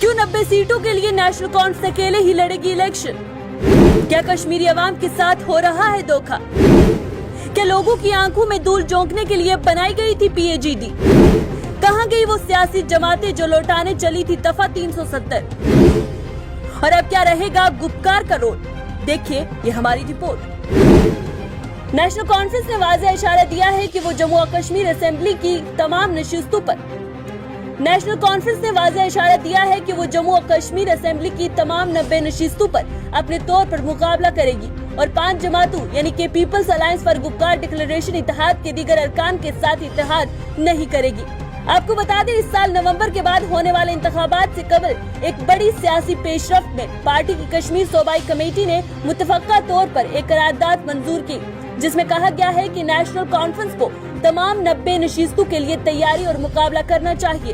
क्यों 90 सीटों के लिए नेशनल कॉन्फ्रेंस अकेले ही लड़ेगी इलेक्शन? क्या कश्मीरी अवाम के साथ हो रहा है धोखा? क्या लोगों की आंखों में धूल झोंकने के लिए बनाई गई थी PAGD? कहां गई वो सियासी जमातें जो लौटाने चली थी दफा 370? और अब क्या रहेगा गुपकार का रोल? देखिए ये हमारी रिपोर्ट। नेशनल कॉन्फ्रेंस ने वाज़ेह इशारा दिया है कि वो जम्मू और कश्मीर असेंबली की तमाम नशिस्तों पर नेशनल कॉन्फ्रेंस ने वाज़ेह इशारा दिया है कि वो जम्मू और कश्मीर असेंबली की तमाम 90 नशिस्तों पर अपने तौर पर मुकाबला करेगी और 5 जमातों यानी कि people's alliance for Gupkar declaration इत्तेहाद के दीगर अरकान के साथ इत्तेहाद नहीं करेगी। आपको बता दें, इस साल नवंबर के बाद होने वाले इंतखाबात से कबल एक बड़ी सियासी पेशरफ्त में पार्टी की कश्मीर सूबाई कमेटी ने मुतफक्का तौर पर एक करारदाद मंजूर की, जिसमें कहा गया है कि नेशनल कॉन्फ्रेंस को तमाम 90 नशिस्तों के लिए तैयारी और मुकाबला करना चाहिए।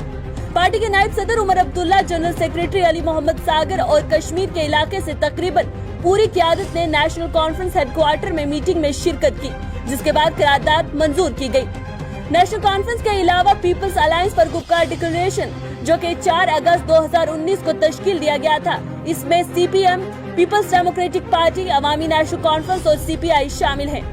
पार्टी के नायब सदर उमर अब्दुल्ला, जनरल सेक्रेटरी अली मोहम्मद सागर और कश्मीर के इलाके से तकरीबन पूरी क़यादत ने नेशनल कॉन्फ्रेंस हेडक्वार्टर में मीटिंग में शिरकत की, जिसके बाद करारदाद मंजूर की गई। नेशनल कॉन्फ्रेंस के अलावा people's alliance for Gupkar declaration, जो कि 4 अगस्त 2019 को तश्कील दिया गया था, इसमें CPM, पीपल्स डेमोक्रेटिक पार्टी, अवामी नेशनल कॉन्फ्रेंस और CPI शामिल हैं।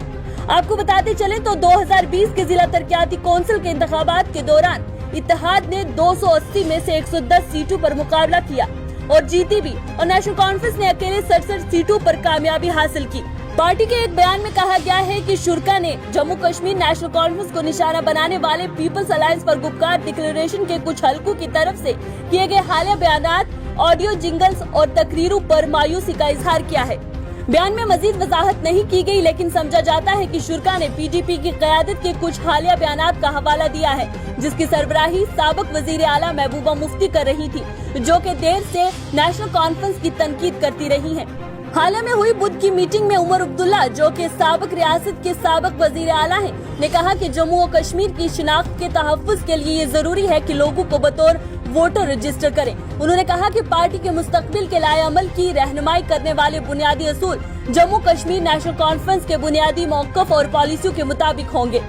आपको बताते चले तो 2020 के जिला तरक्याती कौंसिल के इंतखाबात के दौरान इत्तेहाद ने 280 में से 110 सीटों पर मुकाबला किया और जीती भी, और नेशनल कॉन्फ्रेंस ने अकेले 67 सीटों पर कामयाबी हासिल की। पार्टी के एक बयान में कहा गया है कि शुरा ने जम्मू कश्मीर नेशनल कॉन्फ्रेंस को निशाना बनाने वाले people's alliance for Gupkar declaration के कुछ हलकों की तरफ से किए गए हालिया बयानात, ऑडियो जिंगल्स और तकरीरों पर मायूसी का इजहार किया है। बयान में मजीद वजाहत नहीं की गई, लेकिन समझा जाता है कि शुरा ने PDP की क़यादत के कुछ हालिया बयानात का हवाला दिया है, जिसकी सरबराही साबिक वजीर आला महबूबा मुफ्ती कर रही थी, जो कि देर से नेशनल कॉन्फ्रेंस की तनकीद करती रही हैं। हाल में हुई बुध की मीटिंग में उमर अब्दुल्ला, जो कि साबिक रियासत के साबिक वजीर आला हैं, ने कहा कि जम्मू और कश्मीर की शिनाख्त के तहफ़्फ़ुज़ के लिए ये जरूरी है कि लोगों को बतौर वोटर रजिस्टर करें। उन्होंने कहा कि पार्टी के मुस्तकबिल के लाए अमल की रहनुमाई करने वाले बुनियादी असूल जम्मू कश्मीर नेशनल कॉन्फ्रेंस के बुनियादी मौक़िफ़ और पॉलिसियों के मुताबिक होंगे।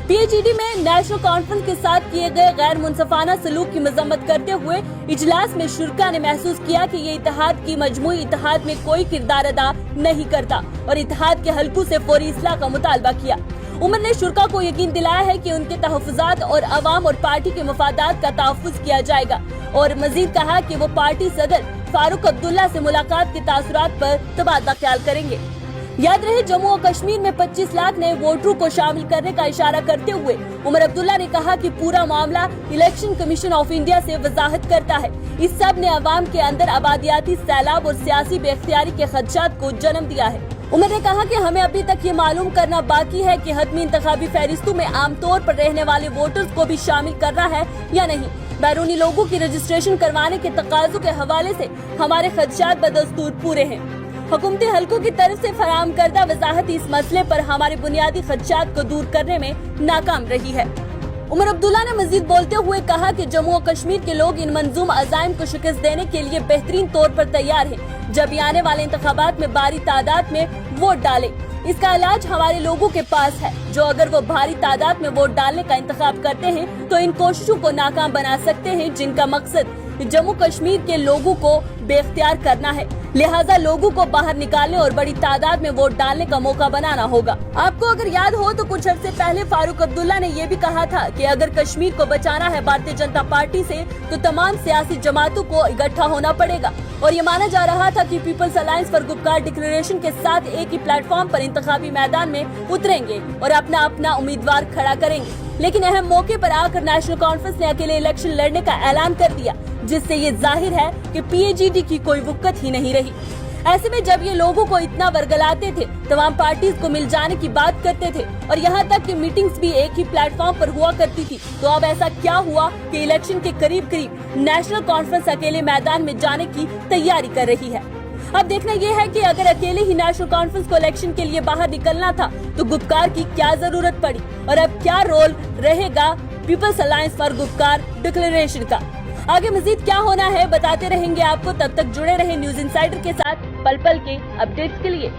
PAGD में नेशनल कॉन्फ्रेंस के साथ किए गए गैर मुनसफाना सलूक की मजम्मत करते हुए इजलास में शुरा ने महसूस किया कि ये इत्तेहाद की मजमूई इत्तेहाद में कोई किरदार अदा नहीं करता और इत्तेहाद के हलकों से फौरी इस्लाह का मुतालबा किया। उमर ने शुरा को यकीन दिलाया है कि उनके तहफ़्फ़ुज़ात और अवाम और पार्टी के मफादात का तहफ़्फ़ुज़ किया जाएगा, और मजीद कहा कि वो पार्टी सदर फारूक अब्दुल्ला से मुलाकात के तासुरात पर तबादला ख्याल करेंगे। याद रहे, जम्मू और कश्मीर में 25 लाख नए वोटरों को शामिल करने का इशारा करते हुए उमर अब्दुल्ला ने कहा कि पूरा मामला इलेक्शन कमीशन ऑफ इंडिया से वजाहत करता है। इस सब ने अवाम के अंदर आबादियाती सैलाब और सियासी बेख्तियारी के खदशात को जन्म दिया है। उमर ने कहा कि हमें अभी तक ये मालूम करना बाकी है कि हतमी इंतखाबी फहरिस्तों में आमतौर पर रहने वाले वोटर्स को भी शामिल करना है या नहीं। बैरूनी लोगों की रजिस्ट्रेशन करवाने के तकाज़ों के हवाले से हमारे खदशात बदस्तूर पूरे हैं। हुकूमती हलकों की तरफ से फराहम करदा वजाहत इस मसले पर हमारे बुनियादी खदशात को दूर करने में नाकाम रही है। उमर अब्दुल्ला ने मजीद बोलते हुए कहा कि जम्मू और कश्मीर के लोग इन मंजूम अज़ाइम को शिकस्त देने के लिए बेहतरीन तौर पर तैयार हैं। जब आने वाले इंतखाबात में भारी तादाद में वोट डालें, इसका इलाज हमारे लोगों के पास है, जो अगर वो भारी तादाद में वोट डालने का इंतखाब करते हैं तो इन कोशिशों को नाकाम बना सकते हैं, जिनका मकसद जम्मू कश्मीर के लोगों को बेख्तियार करना है। लिहाजा लोगों को बाहर निकालने और बड़ी तादाद में वोट डालने का मौका बनाना होगा। आपको अगर याद हो तो कुछ अर्से पहले फारूक अब्दुल्ला ने ये भी कहा था कि अगर कश्मीर को बचाना है भारतीय जनता पार्टी से, तो तमाम सियासी जमातों को इकट्ठा होना पड़ेगा, और ये माना जा रहा था कि people's alliance for Gupkar declaration के साथ एक ही प्लेटफॉर्म पर इंतखाबी मैदान में उतरेंगे और अपना अपना उम्मीदवार खड़ा करेंगे। लेकिन अहम मौके पर आकर नेशनल कॉन्फ्रेंस ने अकेले इलेक्शन लड़ने का ऐलान कर दिया, जिससे ये जाहिर है कि PAGD की कोई वक़्त ही नहीं रही। ऐसे में जब ये लोगों को इतना वर्गलाते थे, तमाम पार्टीज को मिल जाने की बात करते थे और यहाँ तक कि मीटिंग्स भी एक ही प्लेटफॉर्म पर हुआ करती थी, तो अब ऐसा क्या हुआ कि इलेक्शन के करीब करीब नेशनल कॉन्फ्रेंस अकेले मैदान में जाने की तैयारी कर रही है। अब देखना यह है कि अगर अकेले ही नेशनल कॉन्फ्रेंस को इलेक्शन के लिए बाहर निकलना था तो गुपकार की क्या जरूरत पड़ी, और अब क्या रोल रहेगा people's alliance for Gupkar declaration का। आगे मजीद क्या होना है बताते रहेंगे आपको। तब तक जुड़े रहे न्यूज इनसाइडर के साथ पल पल के अपडेट्स के लिए।